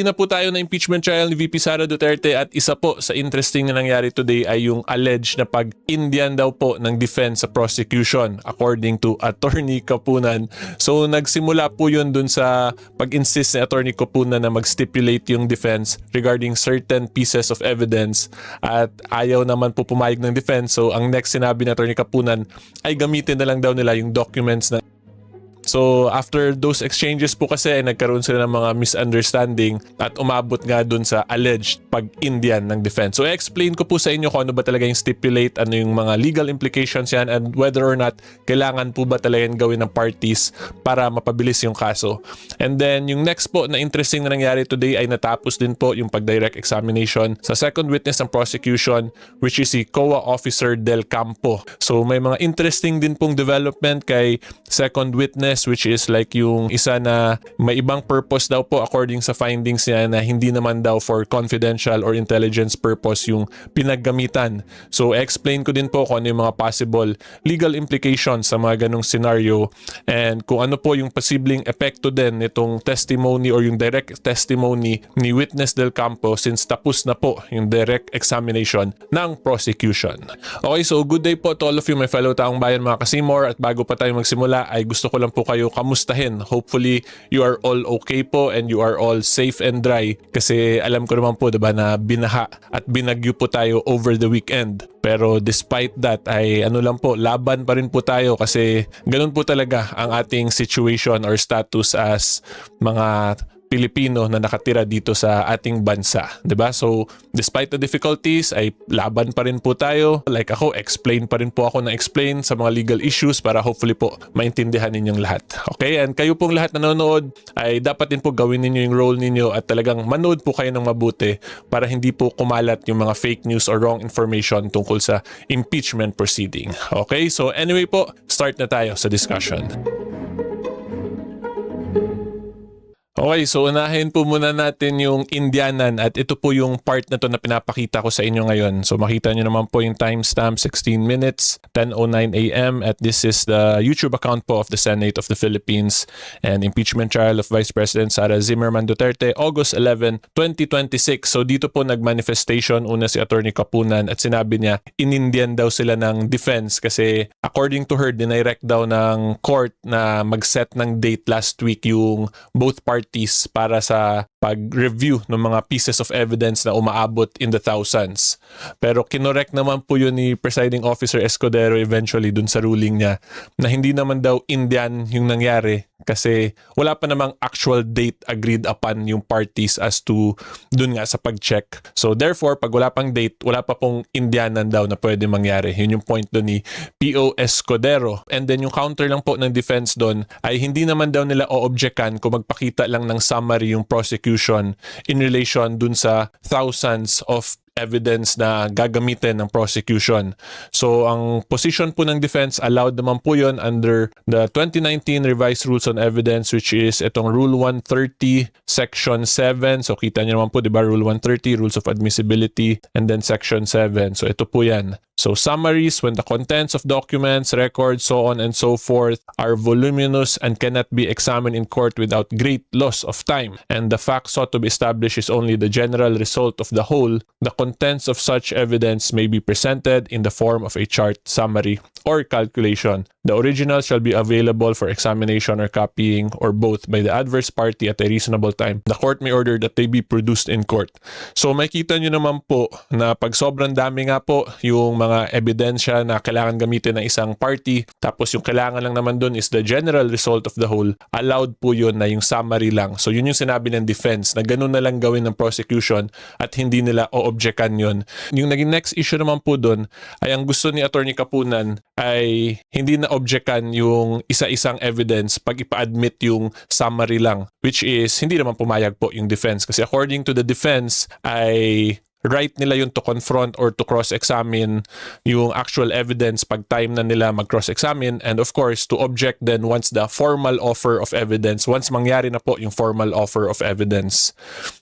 Na po tayo na impeachment trial ni VP Sara Duterte at isa po sa interesting na nangyari today ay yung alleged na pag-Indian daw po ng defense sa prosecution according to Attorney Kapunan. So nagsimula po yun dun sa pag-insist ni Attorney Kapunan na mag-stipulate yung defense regarding certain pieces of evidence at ayaw naman po pumayag ng defense. So ang next sinabi ni Attorney Kapunan ay gamitin na lang daw nila yung documents na. So after those exchanges po kasi nagkaroon sila ng mga misunderstanding at umabot nga dun sa alleged pag-Indian ng defense. So explain ko po sa inyo kung ano ba talaga yung stipulate, ano yung mga legal implications yan, and whether or not kailangan po ba talaga yung gawin ng parties para mapabilis yung kaso. And then yung next po na interesting na nangyari today ay natapos din po yung pag-direct examination sa second witness ng prosecution, which is si COA Officer Del Campo. So may mga interesting din pong development kay second witness, which is like yung isa na may ibang purpose daw po according sa findings niya na hindi naman daw for confidential or intelligence purpose yung pinaggamitan. So explain ko din po kung ano yung mga possible legal implications sa mga ganong scenario and kung ano po yung posibleng epekto din nitong testimony or yung direct testimony ni Witness Del Campo since tapos na po yung direct examination ng prosecution. Okay, so good day po to all of you, my fellow taong bayan, mga Kasimor, at bago pa tayo magsimula ay gusto ko lang po kayo kamustahin. Hopefully you are all okay po and you are all safe and dry kasi alam ko naman po diba na binaha at binagyo po tayo over the weekend. Pero despite that ay ano lang po, laban pa rin po tayo kasi ganun po talaga ang ating situation or status as mga Pilipino na nakatira dito sa ating bansa, 'di ba? So, despite the difficulties ay laban pa rin po tayo. Like ako, explain pa rin po ako ng explain sa mga legal issues para hopefully po maintindihan ninyong lahat. Okay? And kayo pong lahat nanonood ay dapat din po gawin ninyo yung role ninyo at talagang manood po kayo ng mabuti para hindi po kumalat yung mga fake news or wrong information tungkol sa impeachment proceeding. Okay? So, anyway po, start na tayo sa discussion. Okay, so unahin po muna natin yung Indianan at ito po yung part na to na pinapakita ko sa inyo ngayon. So makita nyo naman po yung timestamp 16 minutes, 10:09 a.m. at this is the YouTube account po of the Senate of the Philippines and impeachment trial of Vice President Sara Zimmerman Duterte, August 11, 2026. So dito po nagmanifestation una si Attorney Kapunan at sinabi niya in-Indian daw sila ng defense kasi according to her, dinirect daw ng court na mag-set ng date last week yung both parties para sa pag-review ng mga pieces of evidence na umaabot in the thousands. Pero kinorek naman po yun ni Presiding Officer Escudero eventually dun sa ruling niya na hindi naman daw Indian yung nangyari kasi wala pa namang actual date agreed upon yung parties as to dun nga sa pag-check. So therefore, pag wala pang date, wala pa pong Indianan daw na pwede mangyari. Yun yung point dun ni P.O. Escudero. And then yung counter lang po ng defense dun ay hindi naman daw nila o-objectan kung magpakita lang ng summary yung prosecution in relation dun sa thousands of evidence na gagamitin ng prosecution. So ang position po ng defense, allowed naman po yun under the 2019 Revised Rules on Evidence, which is itong Rule 130 Section 7. So kita nyo naman po, diba, Rule 130, Rules of Admissibility, and then Section 7. So ito po yan. So summaries, when the contents of documents, records, so on and so forth are voluminous and cannot be examined in court without great loss of time, and the fact sought to be established is only the general result of the whole, the contents of such evidence may be presented in the form of a chart, summary, or calculation. The original shall be available for examination or copying or both by the adverse party at a reasonable time. The court may order that they be produced in court. So makita nyo naman po na pag sobrang dami nga po yung mga ebidensya na kailangan gamitin ng isang party, tapos yung kailangan lang naman dun is the general result of the whole, allowed po yun na yung summary lang. So yun yung sinabi ng defense na ganun na lang gawin ng prosecution at hindi nila o-objectan yun. Yung naging next issue naman po dun ay ang gusto ni Attorney Kapunan ay hindi na objectan yung isa-isang evidence pag ipa-admit yung summary lang, which is hindi naman pumayag po yung defense kasi according to the defense ay right nila yun to confront or to cross-examine yung actual evidence pag time na nila mag-cross-examine, and of course to object then once the formal offer of evidence, once mangyari na po yung formal offer of evidence.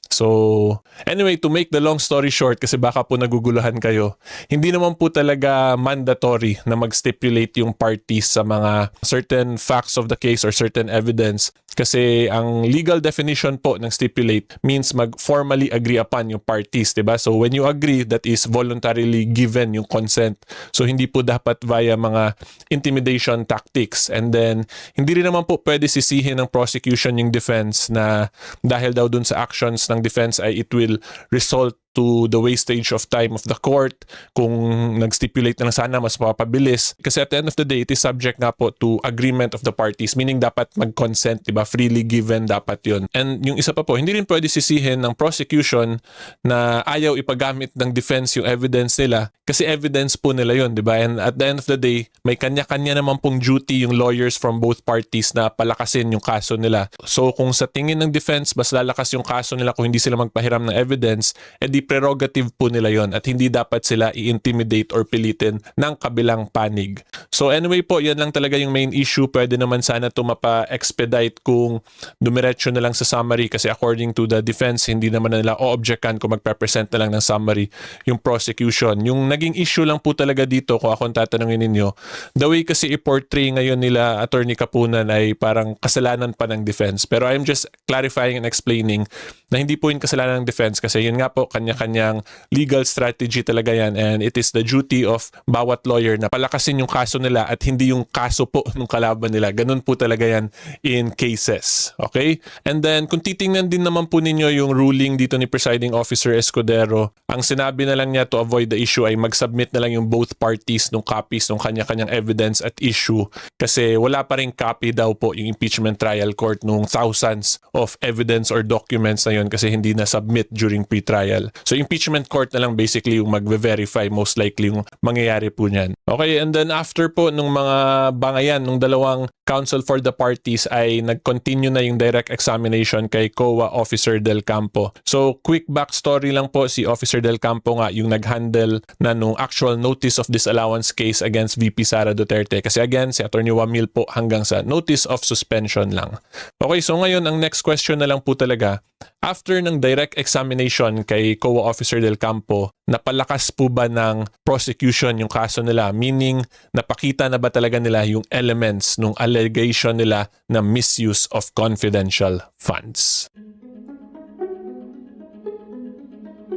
So, anyway, to make the long story short, kasi baka po naguguluhan kayo, hindi naman po talaga mandatory na mag-stipulate yung parties sa mga certain facts of the case or certain evidence. Kasi ang legal definition po ng stipulate means mag-formally agree upon yung parties, diba? So, when you agree, that is voluntarily given yung consent. So, hindi po dapat via mga intimidation tactics. And then, hindi rin naman po pwede sisihin ng prosecution yung defense na dahil daw dun sa actions ng defense ay it will result to the wastage of time of the court kung nag-stipulate na lang sana mas mapabilis. Kasi at the end of the day, it is subject nga po to agreement of the parties, meaning dapat mag-consent, diba? Freely given dapat yun. And yung isa pa po, hindi rin pwede sisihin ng prosecution na ayaw ipagamit ng defense yung evidence nila kasi evidence po nila yun, diba? And at the end of the day, may kanya-kanya naman pong duty yung lawyers from both parties na palakasin yung kaso nila. So kung sa tingin ng defense, mas lalakas yung kaso nila kung hindi sila magpahiram ng evidence, edi prerogative po nila yon at hindi dapat sila i-intimidate or pilitin ng kabilang panig. So anyway po, yan lang talaga yung main issue. Pwede naman sana ito mapa-expedite kung dumiretso na lang sa summary kasi according to the defense, hindi naman na nila o-objectan kung magpe-present na lang ng summary yung prosecution. Yung naging issue lang po talaga dito, kung akong tatanungin ninyo, the way kasi i-portray ngayon nila Attorney Kapunan ay parang kasalanan pa ng defense. Pero I'm just clarifying and explaining na hindi po yung kasalanan ng defense kasi yun nga po, kanya-kanyang legal strategy talaga yan and it is the duty of bawat lawyer na palakasin yung kaso nila at hindi yung kaso po ng kalaban nila. Ganun po talaga yan in cases. Okay? And then, kung titingnan din naman po ninyo yung ruling dito ni Presiding Officer Escudero, ang sinabi na lang niya to avoid the issue ay mag-submit na lang yung both parties ng copies ng kanya-kanyang evidence at issue kasi wala pa rin copy daw po yung impeachment trial court nung thousands of evidence or documents na yun kasi hindi na submit during pre-trial. So impeachment court na lang basically yung magve-verify most likely yung mangyayari po niyan. Okay, and then after po nung mga bangayan nung dalawang counsel for the parties ay nag-continue na yung direct examination kay COA Officer Del Campo. So quick backstory lang po, si Officer Del Campo nga yung nag-handle na nung actual notice of disallowance case against VP Sara Duterte. Kasi again, si Attorney Wamil po hanggang sa notice of suspension lang. Okay, so ngayon ang next question na lang po talaga, after ng direct examination kay COA Officer Del Campo, napalakas po ba ng prosecution yung kaso nila? Meaning, napakita na ba talaga nila yung elements nung allegation nila na misuse of confidential funds?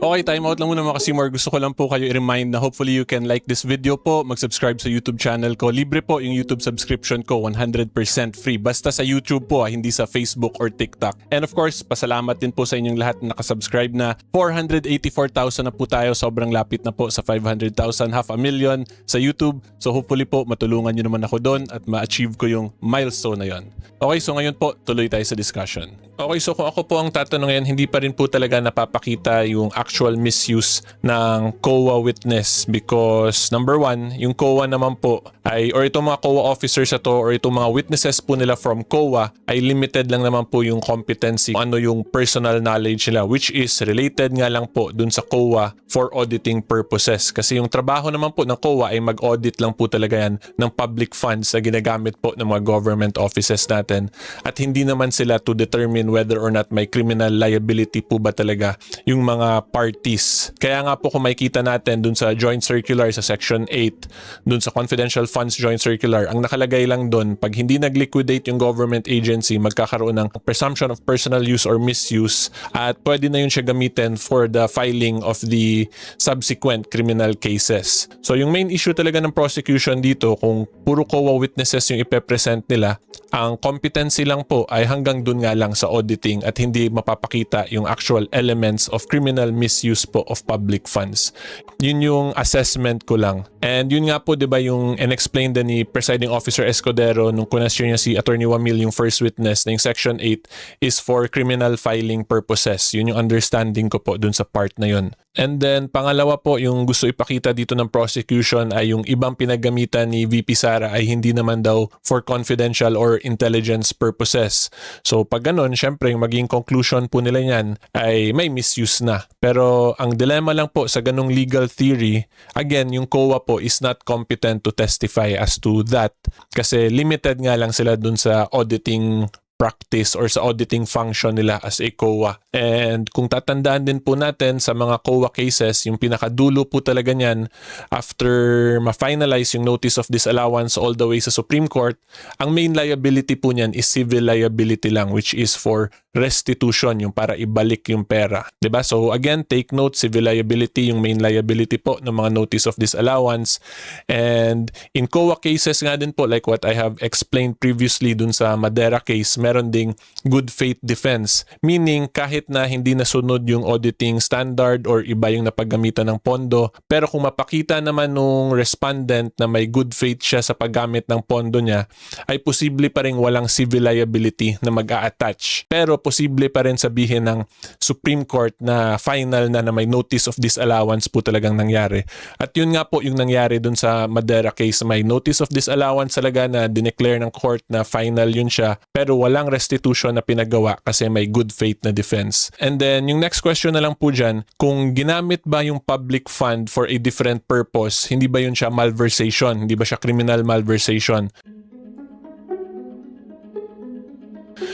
Okay, time out lang muna mga kasimor. Gusto ko lang po kayo i-remind na hopefully you can like this video po, mag-subscribe sa YouTube channel ko. Libre po yung YouTube subscription ko, 100% free. Basta sa YouTube po, hindi sa Facebook or TikTok. And of course, pasalamat din po sa inyong lahat na nakasubscribe na. 484,000 na po tayo. Sobrang lapit na po sa 500,000, 500,000 sa YouTube. So hopefully po, matulungan nyo naman ako doon at ma-achieve ko yung milestone na yon. Okay, so ngayon po, tuloy tayo sa discussion. Okay, so kung ako po ang tatanungin, hindi pa rin po talaga napapakita yung actual misuse ng COA witness because number one, yung COA naman po ay, or itong mga COA officers na to, or itong mga witnesses po nila from COA ay limited lang naman po yung competency, ano yung personal knowledge nila, which is related nga lang po dun sa COA for auditing purposes. Kasi yung trabaho naman po ng COA ay mag-audit lang po talaga yan ng public funds na ginagamit po ng mga government offices natin at hindi naman sila to determine whether or not may criminal liability po ba talaga yung mga parties. Kaya nga po kung makikita natin dun sa joint circular sa section 8, dun sa confidential funds joint circular, ang nakalagay lang dun, pag hindi nag-liquidate yung government agency, magkakaroon ng presumption of personal use or misuse at pwede na yun siya gamitin for the filing of the subsequent criminal cases. So yung main issue talaga ng prosecution dito, kung puro COA witnesses yung ipepresent nila, ang competency lang po ay hanggang dun nga lang sa auditing at hindi mapapakita yung actual elements of criminal misuse po of public funds. Yun yung assessment ko lang. And yun nga po, di ba, yung in-explain din ni Presiding Officer Escudero nung kunasyon niya si Attorney Wamil, yung first witness, na yung Section 8 is for criminal filing purposes. Yun yung understanding ko po dun sa part na yun. And then, pangalawa po, yung gusto ipakita dito ng prosecution ay yung ibang pinagamitan ni VP Sara ay hindi naman daw for confidential or intelligence purposes. So, pag ganun, syempre, yung maging conclusion po nila yan ay may misuse na. Pero, ang dilemma lang po sa ganung legal theory, again, yung COA po is not competent to testify as to that kasi limited nga lang sila dun sa auditing practice or sa auditing function nila as a COA. And kung tatandaan din po natin sa mga COA cases, yung pinakadulo po talaga niyan after ma-finalize yung notice of disallowance all the way sa Supreme Court, ang main liability po niyan is civil liability lang, which is for restitution, yung para ibalik yung pera. 'Di ba? So again, take note, civil liability yung main liability po ng mga notice of disallowance. And in COA cases nga din po, like what I have explained previously dun sa Madera case, meron ding good faith defense. Meaning, kahit na hindi nasunod yung auditing standard or iba yung napaggamitan ng pondo, pero kung mapakita naman nung respondent na may good faith siya sa paggamit ng pondo niya, ay posible pa rin walang civil liability na mag-a-attach. Pero posible pa rin sabihin ng Supreme Court na final na may notice of disallowance po talagang nangyari. At yun nga po yung nangyari dun sa Madera case, may notice of disallowance talaga na dineclare ng court na final yun siya, pero walang restitution na pinagawa kasi may good faith na defense. And then yung next question na lang po dyan, kung ginamit ba yung public fund for a different purpose, hindi ba yun siya malversation? Hindi ba siya criminal malversation?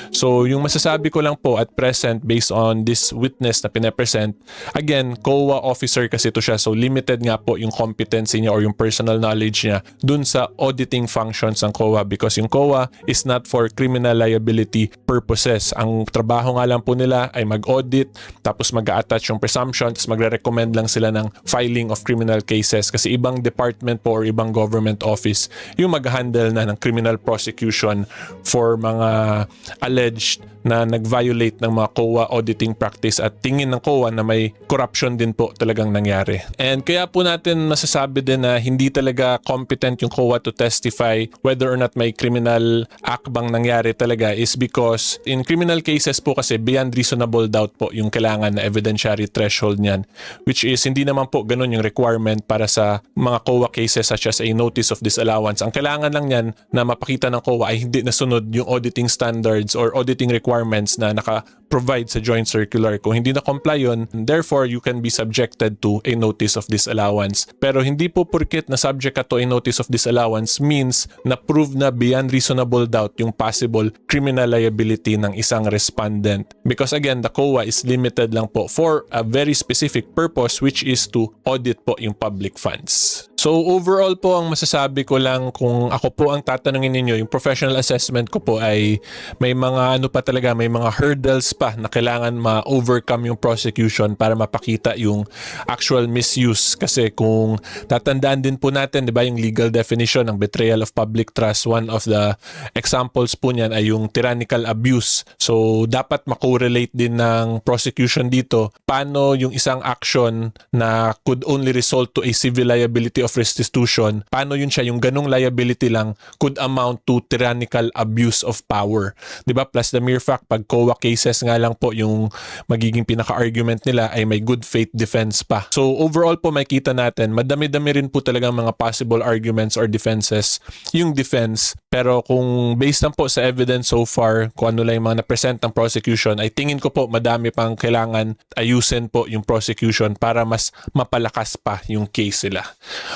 So, yung masasabi ko lang po at present based on this witness na pinapresent, again, COA officer kasi ito siya. So, limited nga po yung competency niya or yung personal knowledge niya dun sa auditing functions ng COA because yung COA is not for criminal liability purposes. Ang trabaho nga lang po nila ay mag-audit, tapos mag-a-attach yung presumption, tapos magre-recommend lang sila ng filing of criminal cases kasi ibang department po or ibang government office yung mag-handle na ng criminal prosecution for mga alleged na nag-violate ng mga COA auditing practice at tingin ng COA na may corruption din po talagang nangyari. And kaya po natin masasabi din na hindi talaga competent yung COA to testify whether or not may criminal act bang nangyari talaga is because in criminal cases po kasi beyond reasonable doubt po yung kailangan na evidentiary threshold niyan, which is hindi naman po ganun yung requirement para sa mga COA cases such as a notice of disallowance. Ang kailangan lang niyan na mapakita ng COA ay hindi nasunod yung auditing standards or auditing requirements na naka-provide sa joint circular. Kung hindi na-comply yun, therefore, you can be subjected to a notice of disallowance. Pero hindi po porket na subject ka to a notice of disallowance means na prove na beyond reasonable doubt yung possible criminal liability ng isang respondent. Because again, the COA is limited lang po for a very specific purpose which is to audit po yung public funds. So overall po, ang masasabi ko lang kung ako po ang tatanungin ninyo, yung professional assessment ko po ay may mga may mga hurdles pa na kailangan ma-overcome yung prosecution para mapakita yung actual misuse. Kasi kung tatandaan din po natin, di ba, yung legal definition ng betrayal of public trust, one of the examples po niyan ay yung tyrannical abuse. So dapat makorelate din ng prosecution dito paano yung isang action na could only result to a civil liability of restitution, paano yun siya, yung ganong liability lang could amount to tyrannical abuse of power. Di ba? Plus the mere fact, pag COA cases nga lang po yung magiging pinaka-argument nila ay may good faith defense pa. So overall po makita natin, madami-dami rin po talagang mga possible arguments or defenses yung defense. Pero kung based lang po sa evidence so far, kung ano lang yung mga na-present ng prosecution, ay tingin ko po madami pang kailangan ayusin po yung prosecution para mas mapalakas pa yung case nila.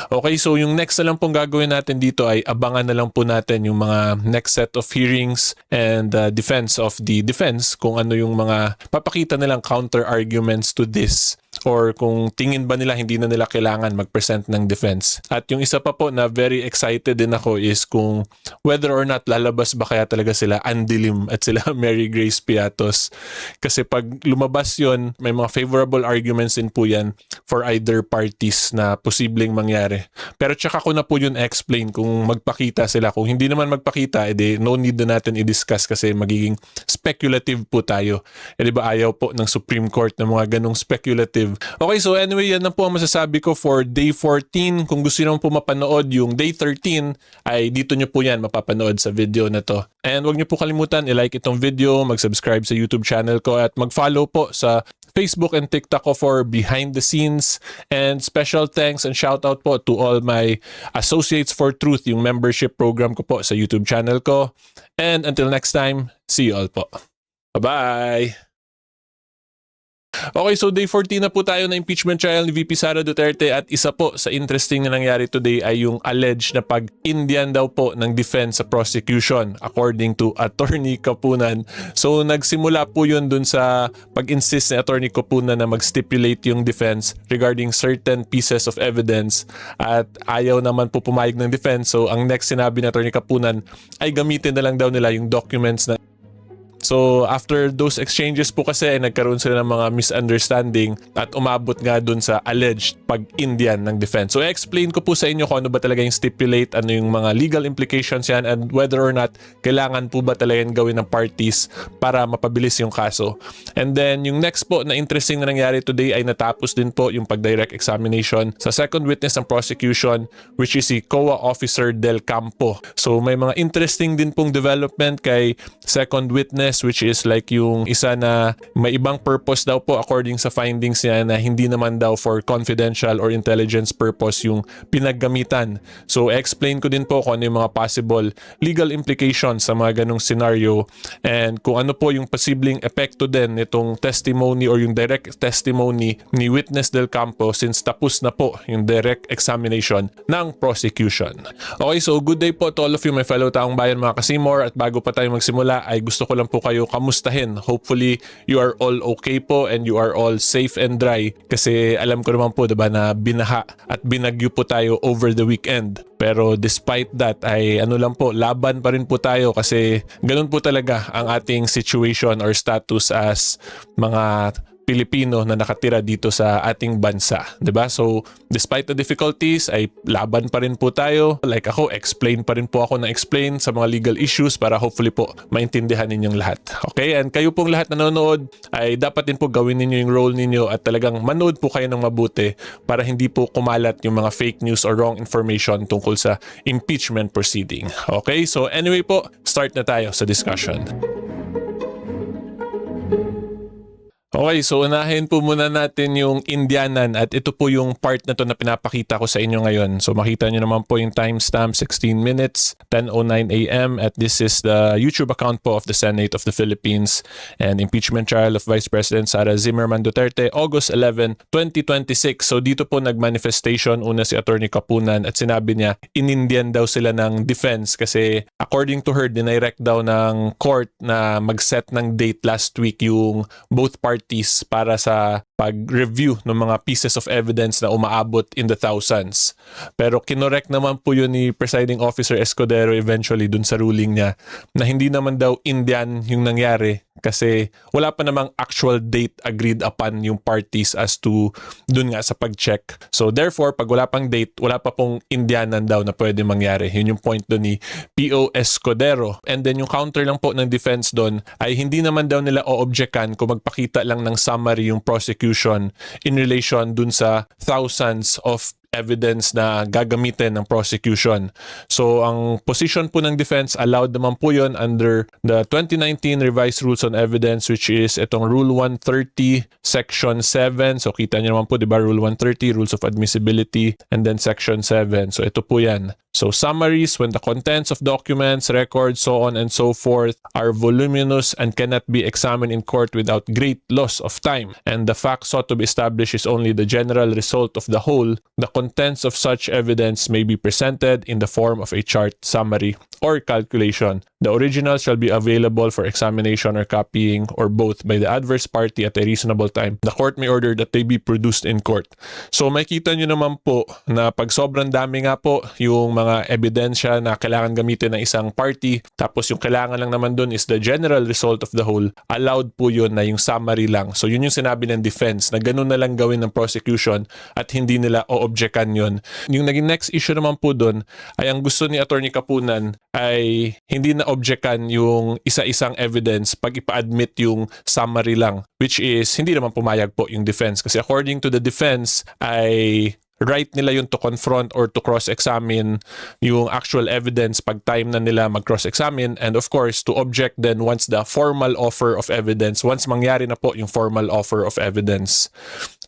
Okay, so yung next na lang pong gagawin natin dito ay abangan na lang po natin yung mga next set of hearings and defense of the defense, kung ano yung mga papakita nilang counter arguments to this, or kung tingin ba nila hindi na nila kailangan mag-present ng defense. At yung isa pa po na very excited din ako is kung whether or not lalabas ba kaya talaga sila Andilim at sila Mary Grace Piatos. Kasi pag lumabas yon, may mga favorable arguments din po yan for either parties na posibleng mangyari. Pero tsaka ko na po yun explain kung magpakita sila. Kung hindi naman magpakita, edi no need na natin i-discuss kasi magiging speculative po tayo. Eh di ba ayaw po ng Supreme Court ng mga ganong speculative. Okay, so anyway, yan na po ang masasabi ko for day 14. Kung gusto nyo po mapanood yung day 13, ay dito nyo po yan mapapanood sa video na to. And wag nyo po kalimutan i-like itong video, mag-subscribe sa YouTube channel ko at mag-follow po sa Facebook and TikTok ko for behind the scenes. And special thanks and shout out po to all my Associates for Truth, yung membership program ko po sa YouTube channel ko. And until next time, see you all po. Bye-bye! Okay, so day 14 na po tayo na impeachment trial ni VP Sara Duterte at isa po sa interesting na nangyari today ay yung alleged na pag-Indian daw po ng defense sa prosecution according to Attorney Kapunan. So nagsimula po yun dun sa pag-insist ni Attorney Kapunan na mag-stipulate yung defense regarding certain pieces of evidence at ayaw naman po pumayag ng defense. So ang next sinabi ni Attorney Kapunan ay gamitin na lang daw nila yung documents na. So after those exchanges po kasi nagkaroon sila ng mga misunderstanding at umabot nga dun sa alleged pag-Indian ng defense. So i-explain ko po sa inyo kung ano ba talaga yung stipulate, ano yung mga legal implications yan, and whether or not kailangan po ba talaga yung gawin ng parties para mapabilis yung kaso. And then yung next po na interesting na nangyari today ay natapos din po yung pag-direct examination sa second witness ng prosecution, which is si COA Officer Del Campo. So may mga interesting din pong development kay second witness, which is like yung isa na may ibang purpose daw po according sa findings niya na hindi naman daw for confidential or intelligence purpose yung pinaggamitan. So explain ko din po kung ano yung mga possible legal implications sa mga ganong scenario and kung ano po yung posibleng epekto din nitong testimony or yung direct testimony ni Witness Del Campo since tapos na po yung direct examination ng prosecution. Okay, so good day po to all of you, my fellow taong bayan, mga kasimor, at bago pa tayo magsimula ay gusto ko lang po kayo kamustahin. Hopefully you are all okay po and you are all safe and dry kasi alam ko naman po diba na binaha at binagyo po tayo over the weekend. Pero despite that ay ano lang po, laban pa rin po tayo kasi ganun po talaga ang ating situation or status as mga Pilipino na nakatira dito sa ating bansa, 'di ba? So, despite the difficulties ay laban pa rin po tayo. Like ako, explain pa rin po ako na explain sa mga legal issues para hopefully po maintindihan ninyong lahat. Okay? And kayo pong lahat nanonood ay dapat din po gawin ninyo yung role ninyo at talagang manood po kayo ng mabuti para hindi po kumalat yung mga fake news or wrong information tungkol sa impeachment proceeding. Okay? So, anyway po, start na tayo sa discussion. Okay, so unahin po muna natin yung Indianan at ito po yung part na to na pinapakita ko sa inyo ngayon. So makita nyo naman po yung timestamp, 16 minutes, 10:09 a.m. at this is the YouTube account po of the Senate of the Philippines and impeachment trial of Vice President Sara Zimmerman Duterte, August 11, 2026. So dito po nagmanifestation una si Attorney Kapunan at sinabi niya in-Indian daw sila ng defense kasi according to her, dinirect daw ng court na mag-set ng date last week yung both parties para sa pag-review ng mga pieces of evidence na umaabot in the thousands. Pero kinorek naman po yun ni Presiding Officer Escudero eventually dun sa ruling niya na hindi naman daw Indian yung nangyari kasi wala pa namang actual date agreed upon yung parties as to dun nga sa pag-check. So therefore, pag wala pang date, wala pa pong Indianan daw na pwede mangyari. Yun yung point dun ni P.O. Escudero. And then yung counter lang po ng defense dun ay hindi naman daw nila o-objectan kung magpakita lang ng summary yung prosecution in relation dun sa thousands of evidence na gagamitin ng prosecution. So ang position po ng defense, allowed naman po yun under the 2019 Revised Rules on Evidence, which is itong Rule 130 Section 7. So kita nyo naman po, di ba, Rule 130, Rules of Admissibility, and then Section 7. So ito po yan. So summaries, when the contents of documents, records, so on and so forth are voluminous and cannot be examined in court without great loss of time, and the fact sought to be established is only the general result of the whole, the contents of such evidence may be presented in the form of a chart, summary, or calculation. The original shall be available for examination or copying or both by the adverse party at a reasonable time. The court may order that they be produced in court. So makita nyo naman po na pag sobrang dami nga po yung mga ebidensya na kailangan gamitin ng isang party, tapos yung kailangan lang naman dun is the general result of the whole, allowed po yun na yung summary lang. So yun yung sinabi ng defense na ganun na lang gawin ng prosecution at hindi nila o-objectan yun. Yung naging next issue naman po dun ay ang gusto ni Attorney Kapunan ay hindi na objectan yung isa-isang evidence pag ipa-admit yung summary lang, which is hindi naman pumayag po yung defense kasi according to the defense ay right nila yun to confront or to cross-examine yung actual evidence pag time na nila mag-cross-examine, and of course to object then once the formal offer of evidence, once mangyari na po yung formal offer of evidence.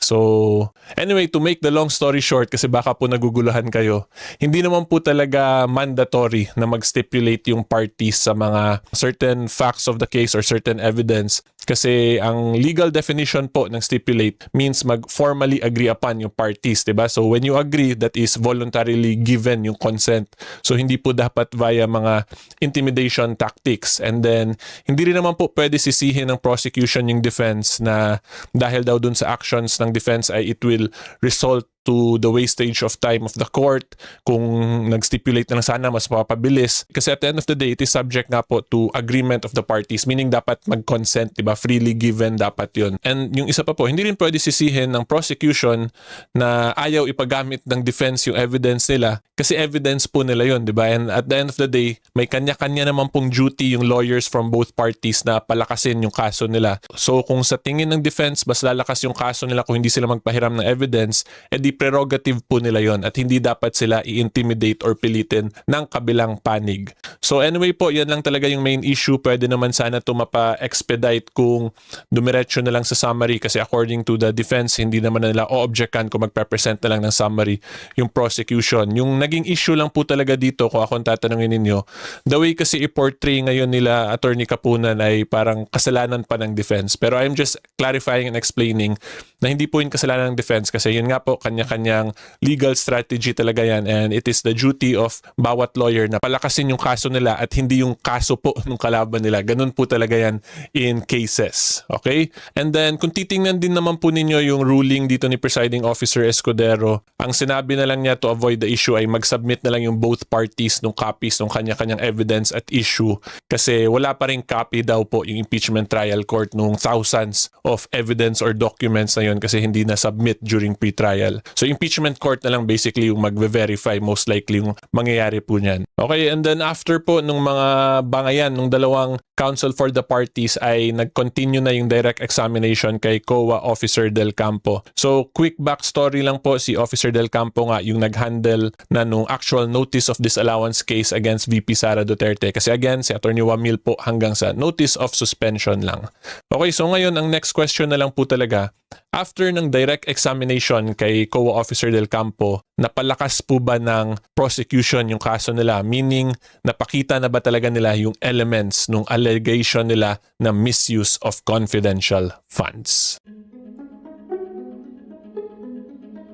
So, anyway, to make the long story short, kasi baka po naguguluhan kayo, hindi naman po talaga mandatory na mag-stipulate yung parties sa mga certain facts of the case or certain evidence. Kasi ang legal definition po ng stipulate means mag-formally agree upon yung parties, diba? So, when you agree, that is voluntarily given yung consent. So, hindi po dapat via mga intimidation tactics. And then, hindi rin naman po pwede sisihin ng prosecution yung defense na dahil daw dun sa actions ng defense ay it will result to the wastage of time of the court kung nag-stipulate na lang sana mas mapabilis. Kasi at the end of the day, it is subject nga po to agreement of the parties, meaning dapat mag-consent, diba? Freely given dapat yun. And yung isa pa po, hindi rin pwede sisihin ng prosecution na ayaw ipagamit ng defense yung evidence nila kasi evidence po nila yun, diba? And at the end of the day, may kanya-kanya naman pong duty yung lawyers from both parties na palakasin yung kaso nila. So kung sa tingin ng defense, mas lalakas yung kaso nila kung hindi sila magpahiram ng evidence, edi prerogative po nila yon at hindi dapat sila i-intimidate or pilitin ng kabilang panig. So anyway po, yan lang talaga yung main issue. Pwede naman sana ito mapa-expedite kung dumiretso na lang sa summary kasi according to the defense, hindi naman nila o-objectan kung magpe-present na lang ng summary yung prosecution. Yung naging issue lang po talaga dito, kung akong tatanungin ninyo, the way kasi i-portray ngayon nila Attorney Kapunan ay parang kasalanan pa ng defense. Pero I'm just clarifying and explaining na hindi po yung kasalanan ng defense kasi yun nga po, kanya-kanyang legal strategy talaga yan and it is the duty of bawat lawyer na palakasin yung kaso nila at hindi yung kaso po ng kalaban nila. Ganun po talaga yan in cases. Okay? And then, kung titingnan din naman po ninyo yung ruling dito ni Presiding Officer Escudero, ang sinabi na lang niya to avoid the issue ay mag-submit na lang yung both parties ng copies ng kanya-kanyang evidence at issue kasi wala pa rin copy daw po yung impeachment trial court nung thousands of evidence or documents na yun kasi hindi na submit during pre-trial. So impeachment court na lang basically yung magve-verify most likely yung mangyayari po niyan. Okay, and then after po nung mga bangayan nung dalawang counsel for the parties ay nag-continue na yung direct examination kay COA Officer Del Campo. So quick backstory lang po, si Officer Del Campo nga yung nag-handle na nung actual notice of disallowance case against VP Sara Duterte. Kasi again, si Attorney Wamil po hanggang sa notice of suspension lang. Okay, so ngayon ang next question na lang po talaga, after ng direct examination kay COA Officer Del Campo, napalakas po ba ng prosecution yung kaso nila? Meaning, napakita na ba talaga nila yung elements nung allegation nila na misuse of confidential funds?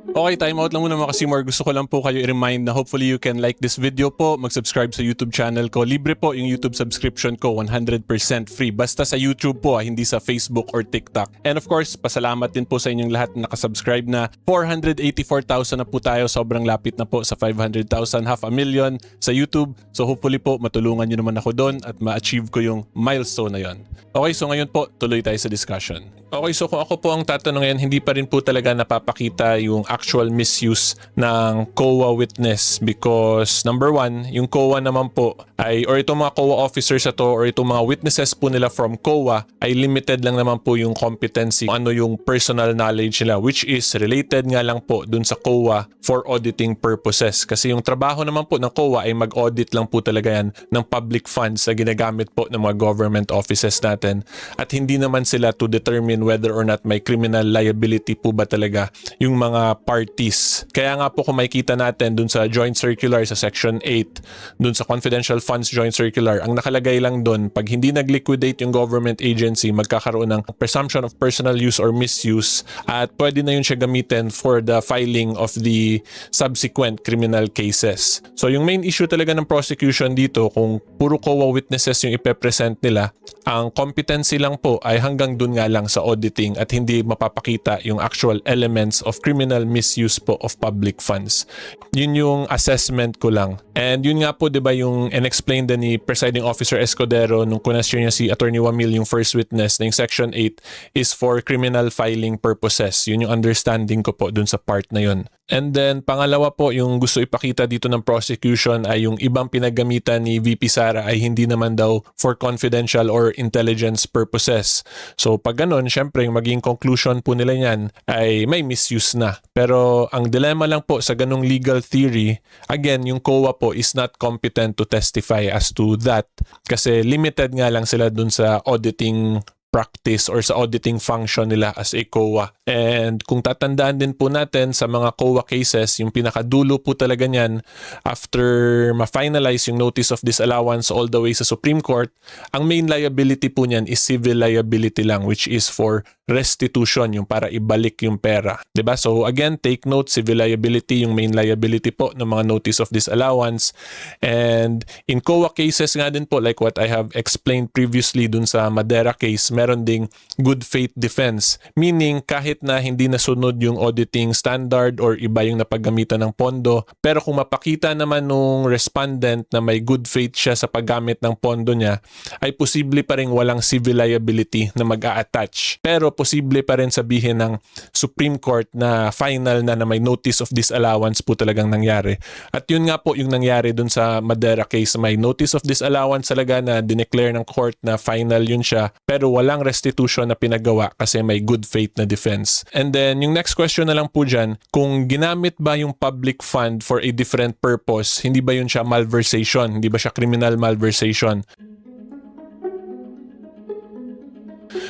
Okay, time out lang muna mga kasimor. Gusto ko lang po kayo i-remind na hopefully you can like this video po, mag-subscribe sa YouTube channel ko. Libre po yung YouTube subscription ko, 100% free. Basta sa YouTube po, hindi sa Facebook or TikTok. And of course, pasalamat din po sa inyong lahat na nakasubscribe na. 484,000 na po tayo, sobrang lapit na po sa 500,000, 500,000 sa YouTube. So hopefully po, matulungan nyo naman ako doon at ma-achieve ko yung milestone na yon. Okay, so ngayon po, tuloy tayo sa discussion. Okay, so kung ako po ang tatanungin, hindi pa rin po talaga napapakita yung actual misuse ng COA witness because number one, yung COA naman po ay, or itong mga COA officers to or itong mga witnesses po nila from COA ay limited lang naman po yung competency, ano yung personal knowledge nila which is related nga lang po dun sa COA for auditing purposes. Kasi yung trabaho naman po ng COA ay mag-audit lang po talaga yan ng public funds na ginagamit po ng mga government offices natin at hindi naman sila to determine whether or not may criminal liability po ba talaga yung mga parties. Kaya nga po kung makikita natin dun sa joint circular sa section 8, dun sa confidential funds joint circular, ang nakalagay lang dun, pag hindi nag-liquidate yung government agency, magkakaroon ng presumption of personal use or misuse at pwede na yun siya gamitin for the filing of the subsequent criminal cases. So yung main issue talaga ng prosecution dito, kung puro COA witnesses yung ipepresent nila, ang competency lang po ay hanggang dun nga lang sa auditing at hindi mapapakita yung actual elements of criminal misuse po of public funds. Yun yung assessment ko lang. And yun nga po, di ba, yung in-explain din ni Presiding Officer Escudero nung kunasyon niya si Attorney Wamil, yung first witness, na yung Section 8 is for criminal filing purposes. Yun yung understanding ko po dun sa part na yun. And then, pangalawa po, yung gusto ipakita dito ng prosecution ay yung ibang pinagamitan ni VP Sara ay hindi naman daw for confidential or intelligence purposes. So, pag ganun, syempre, yung maging conclusion po nila yan ay may misuse na. Pero, ang dilemma lang po sa ganung legal theory, again, yung COA po is not competent to testify as to that. Kasi limited nga lang sila dun sa auditing practice or sa auditing function nila as a COA. And kung tatandaan din po natin sa mga COA cases, yung pinakadulo po talaga niyan after ma-finalize yung notice of disallowance all the way sa Supreme Court, ang main liability po niyan is civil liability lang, which is for restitution, yung para ibalik yung pera. 'Di ba? So again, take note, civil liability yung main liability po ng mga notice of disallowance. And in COA cases nga din po, like what I have explained previously dun sa Madera case, meron ding good faith defense. Meaning, kahit na hindi nasunod yung auditing standard or iba yung napaggamitan ng pondo, pero kung mapakita naman nung respondent na may good faith siya sa paggamit ng pondo niya, ay posible pa rin walang civil liability na mag-a-attach. Pero posible pa rin sabihin ng Supreme Court na final na may notice of disallowance po talagang nangyari. At yun nga po yung nangyari dun sa Madera case. May notice of disallowance talaga na dineclare ng court na final yun siya, pero walang restitution na pinagawa kasi may good faith na defense. And then yung next question na lang po dyan, kung ginamit ba yung public fund for a different purpose, hindi ba yun siya malversation? Hindi ba siya criminal malversation?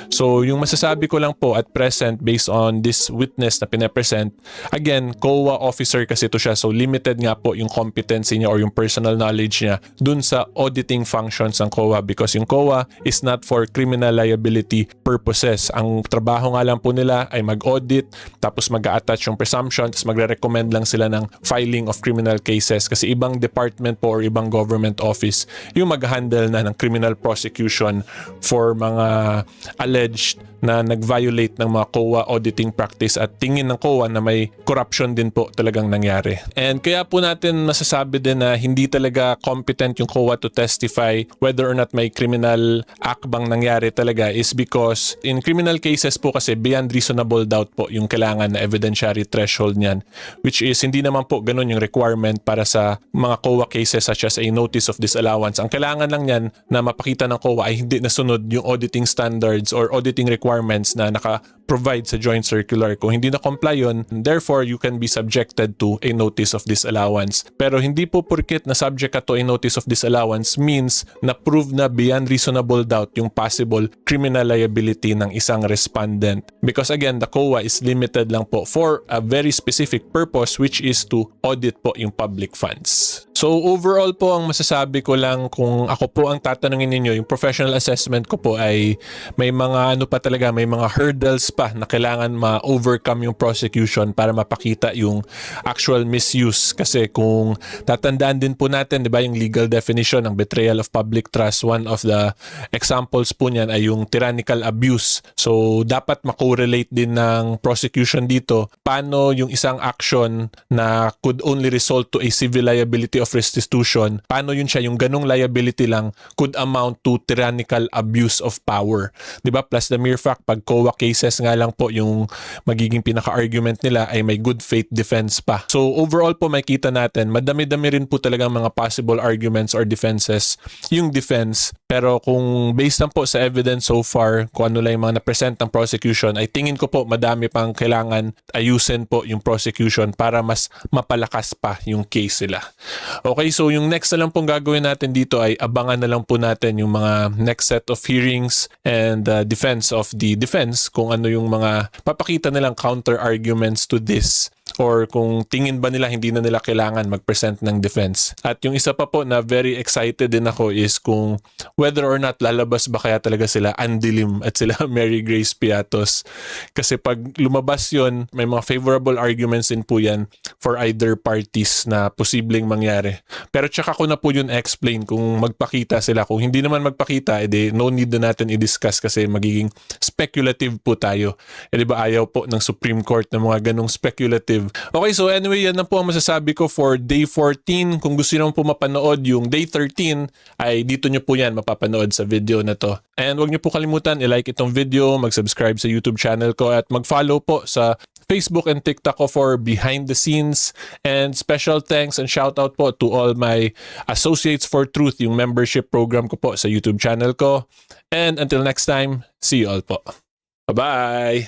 So, yung masasabi ko lang po at present based on this witness na pinapresent, again, COA officer kasi ito siya. So, limited nga po yung competency niya or yung personal knowledge niya dun sa auditing functions ng COA because yung COA is not for criminal liability purposes. Ang trabaho nga lang po nila ay mag-audit, tapos mag-a-attach yung presumption, tapos magre-recommend lang sila ng filing of criminal cases kasi ibang department po or ibang government office yung mag-handle na ng criminal prosecution for mga alleged na nag-violate ng mga COA auditing practice at tingin ng COA na may corruption din po talagang nangyari. And kaya po natin masasabi din na hindi talaga competent yung COA to testify whether or not may criminal act bang nangyari talaga is because in criminal cases po kasi beyond reasonable doubt po yung kailangan na evidentiary threshold niyan, which is hindi naman po ganun yung requirement para sa mga COA cases such as a notice of disallowance. Ang kailangan lang niyan na mapakita ng COA ay hindi nasunod yung auditing standards or auditing requirements na naka-provide sa joint circular. Kung hindi na-comply yun, therefore, you can be subjected to a notice of disallowance. Pero hindi po porket na subject ka to a notice of disallowance means na prove na beyond reasonable doubt yung possible criminal liability ng isang respondent. Because again, the COA is limited lang po for a very specific purpose which is to audit po yung public funds. So overall po, ang masasabi ko lang kung ako po ang tatanungin ninyo, yung professional assessment ko po ay may mga may mga hurdles pa na kailangan ma-overcome yung prosecution para mapakita yung actual misuse. Kasi kung tatandaan din po natin, di ba, yung legal definition ng betrayal of public trust, one of the examples po niyan ay yung tyrannical abuse. So dapat makorelate din ng prosecution dito paano yung isang action na could only result to a civil liability of restitution, paano yun siya, yung ganong liability lang could amount to tyrannical abuse of power. Diba? Plus the mere fact, pag COA cases nga lang po yung magiging pinaka-argument nila ay may good faith defense pa. So overall po makita natin, madami-dami rin po talagang mga possible arguments or defenses yung defense. Pero kung based lang po sa evidence so far, kung ano lang yung mga na-present ng prosecution, ay tingin ko po madami pang kailangan ayusin po yung prosecution para mas mapalakas pa yung case nila. Okay, so yung next na lang pong gagawin natin dito ay abangan na lang po natin yung mga next set of hearings and defense of the defense, kung ano yung mga papakita nilang counter arguments to this, or kung tingin ba nila hindi na nila kailangan mag-present ng defense. At yung isa pa po na very excited din ako is kung whether or not lalabas ba kaya talaga sila Andilim at sila Mary Grace Piatos. Kasi pag lumabas yon, may mga favorable arguments din po yan for either parties na posibleng mangyari. Pero tsaka ko na po yun explain kung magpakita sila. Kung hindi naman magpakita, edi no need na natin i-discuss kasi magiging speculative po tayo. Eh di ba ayaw po ng Supreme Court ng mga ganong speculative. Okay, so anyway, yan na po ang masasabi ko for day 14. Kung gusto nyo po mapanood yung day 13, ay dito nyo po yan mapapanood sa video na to. And huwag nyo po kalimutan i-like itong video, mag-subscribe sa YouTube channel ko at mag-follow po sa Facebook and TikTok ko for behind the scenes. And special thanks and shout out po to all my Associates for Truth, yung membership program ko po sa YouTube channel ko. And until next time, see you all po. Bye-bye!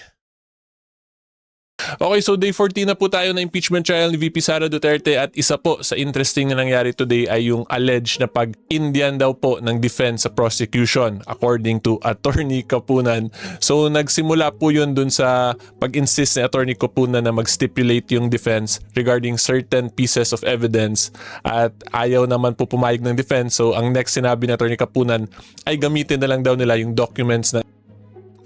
Okay, so day 14 na po tayo na impeachment trial ni VP Sara Duterte at isa po sa interesting na nangyari today ay yung alleged na pag-Indian daw po ng defense sa prosecution according to Attorney Kapunan. So nagsimula po yun dun sa pag-insist ni Attorney Kapunan na mag-stipulate yung defense regarding certain pieces of evidence at ayaw naman po pumayag ng defense. So ang next sinabi ni Attorney Kapunan ay gamitin na lang daw nila yung documents na.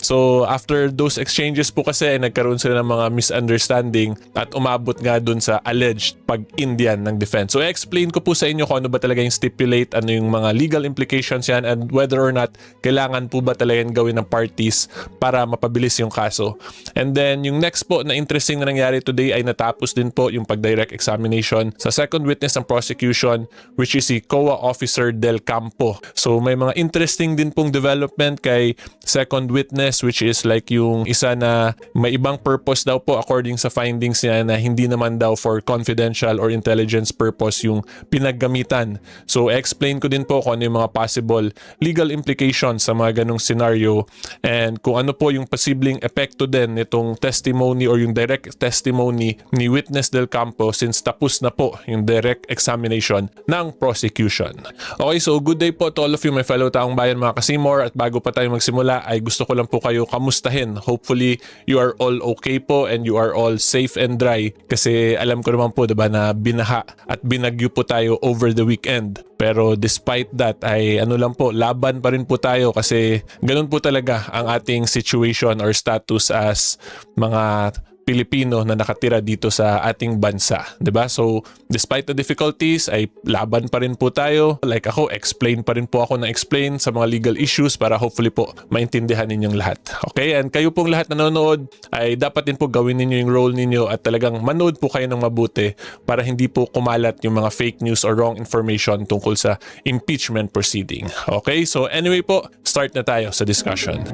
So after those exchanges po kasi nagkaroon sila ng mga misunderstanding at umabot nga dun sa alleged pag-Indian ng defense. So explain ko po sa inyo kung ano ba talaga yung stipulate, ano yung mga legal implications yan, and whether or not kailangan po ba talaga yung gawin ng parties para mapabilis yung kaso. And then yung next po na interesting na nangyari today ay natapos din po yung pag-direct examination sa second witness ng prosecution, which is si COA Officer Del Campo. So may mga interesting din pong development kay second witness, which is like yung isa na may ibang purpose daw po according sa findings niya na hindi naman daw for confidential or intelligence purpose yung pinaggamitan. So explain ko din po kung ano yung mga possible legal implications sa mga ganong scenario and kung ano po yung posibleng epekto din nitong testimony or yung direct testimony ni Witness Del Campo since tapos na po yung direct examination ng prosecution. Okay, so good day po to all of you, my fellow taong bayan, mga Kasimor, at bago pa tayo magsimula ay gusto ko lang po kayo kamustahin. Hopefully you are all okay po and you are all safe and dry kasi alam ko naman po diba na binaha at binagyo po tayo over the weekend. Pero despite that ay ano lang po, laban pa rin po tayo kasi ganun po talaga ang ating situation or status as mga Pilipino na nakatira dito sa ating bansa, 'di ba? So, despite the difficulties ay laban pa rin po tayo. Like ako, explain pa rin po ako na explain sa mga legal issues para hopefully po maintindihan ninyong lahat. Okay? And kayo pong lahat nanonood ay dapat din po gawin ninyo yung role ninyo at talagang manood po kayo ng mabuti para hindi po kumalat yung mga fake news or wrong information tungkol sa impeachment proceeding. Okay? So, anyway po, start na tayo sa discussion.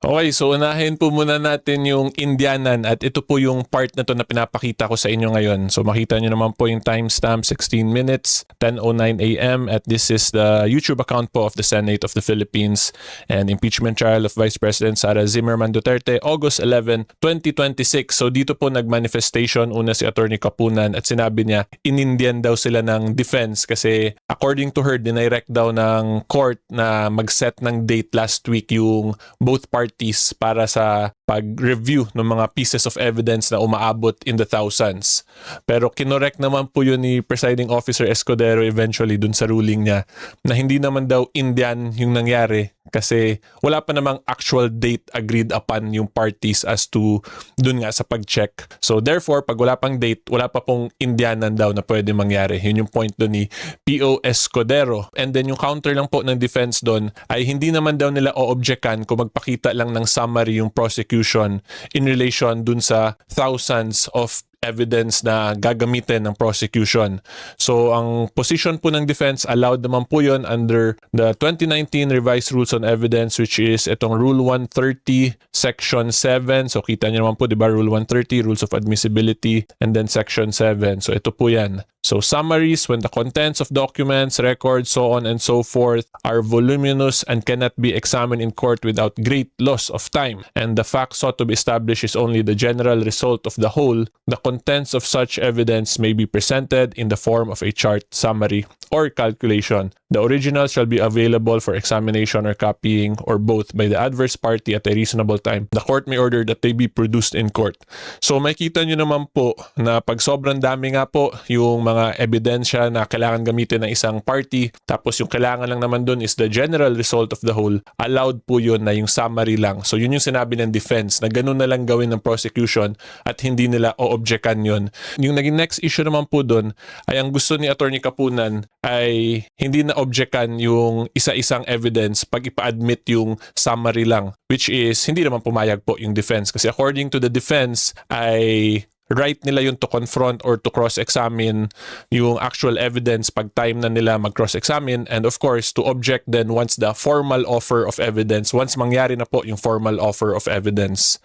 Okay, so unahin po muna natin yung Indianan at ito po yung part na to na pinapakita ko sa inyo ngayon. So makita nyo naman po yung timestamp 16 minutes, 10:09 a.m. at this is the YouTube account po of the Senate of the Philippines and impeachment trial of Vice President Sara Zimmerman Duterte, August 11, 2026. So dito po nagmanifestation una si Attorney Kapunan at sinabi niya in-Indian daw sila ng defense kasi according to her, dinirect daw ng court na mag-set ng date last week yung both parties para sa pag-review ng mga pieces of evidence na umaabot in the thousands. Pero kinorek naman po yun ni Presiding Officer Escudero eventually dun sa ruling niya na hindi naman daw Indian yung nangyari kasi wala pa namang actual date agreed upon yung parties as to dun nga sa pag-check. So therefore, pag wala pang date, wala pa pong Indianan daw na pwede mangyari. Yun yung point dun ni P.O. Escudero. And then yung counter lang po ng defense dun ay hindi naman daw nila o-objectan kung magpakita lang ng summary yung prosecution in relation dun sa thousands of evidence na gagamitin ng prosecution. So ang position po ng defense, allowed naman po yun under the 2019 Revised Rules on Evidence, which is itong Rule 130 Section 7. So kita niyo naman po, di ba, Rule 130, Rules of Admissibility, and then Section 7. So ito po yan. So summaries, when the contents of documents, records, so on and so forth are voluminous and cannot be examined in court without great loss of time, and the fact sought to be established is only the general result of the whole, the contents of such evidence may be presented in the form of a chart, summary, or calculation. The original shall be available for examination or copying or both by the adverse party at a reasonable time. The court may order that they be produced in court. So makita nyo naman po na pag sobrang dami nga po yung mga ebidensya na kailangan gamitin ng isang party, tapos yung kailangan lang naman dun is the general result of the whole, allowed po yun na yung summary lang. So yun yung sinabi ng defense na ganun na lang gawin ng prosecution at hindi nila o-objectan yun. Yung naging next issue naman po dun ay ang gusto ni Attorney Kapunan ay hindi na objectan yung isa-isang evidence pag ipa-admit yung summary lang, which is hindi naman pumayag po yung defense kasi according to the defense ay right nila yun to confront or to cross-examine yung actual evidence pag time na nila mag-cross-examine, and of course to object then once the formal offer of evidence, once mangyari na po yung formal offer of evidence.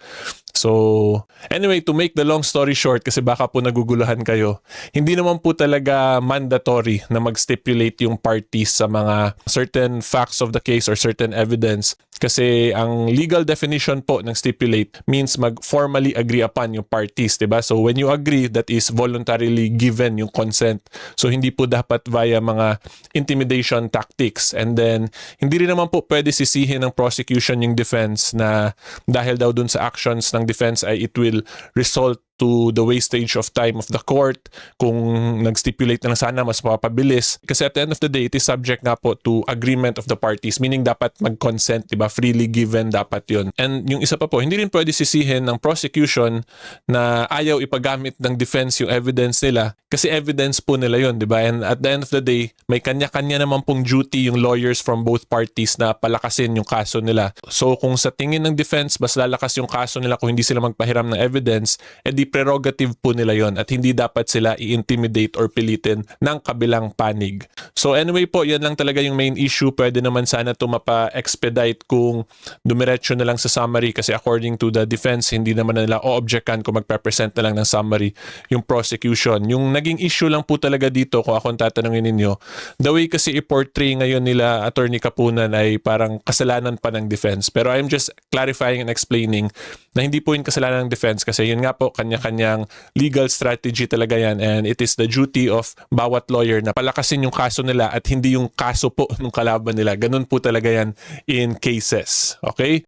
So, anyway, to make the long story short, kasi baka po naguguluhan kayo, hindi naman po talaga mandatory na mag-stipulate yung parties sa mga certain facts of the case or certain evidence. Kasi ang legal definition po ng stipulate means mag-formally agree upon yung parties, diba? So, when you agree, that is voluntarily given yung consent. So, hindi po dapat via mga intimidation tactics. And then, hindi rin naman po pwede sisihin ng prosecution yung defense na dahil daw dun sa actions ng defense ay it will result to the wastage of time of the court kung nag-stipulate na lang sana mas mapabilis. Kasi at the end of the day, it is subject nga po to agreement of the parties, meaning dapat mag-consent, diba? Freely given dapat yun. And yung isa pa po, hindi rin pwede sisihin ng prosecution na ayaw ipagamit ng defense yung evidence nila kasi evidence po nila yun, diba? And at the end of the day, may kanya-kanya naman pong duty yung lawyers from both parties na palakasin yung kaso nila. So kung sa tingin ng defense, mas lalakas yung kaso nila kung hindi sila magpahiram ng evidence, edi prerogative po nila yon at hindi dapat sila i-intimidate or pilitin ng kabilang panig. So anyway po, yan lang talaga yung main issue. Pwede naman sana ito mapa-expedite kung dumiretso na lang sa summary kasi according to the defense, hindi naman na nila o-objectan kung magpe-present na lang ng summary yung prosecution. Yung naging issue lang po talaga dito, kung akong tatanungin ninyo, the way kasi i-portray ngayon nila Attorney Kapunan ay parang kasalanan pa ng defense. Pero I'm just clarifying and explaining na hindi po yung kasalanan ng defense kasi yun nga po, kanya-kanyang legal strategy talaga yan and it is the duty of bawat lawyer na palakasin yung kaso nila at hindi yung kaso po ng kalaban nila. Ganun po talaga yan in cases. Okay?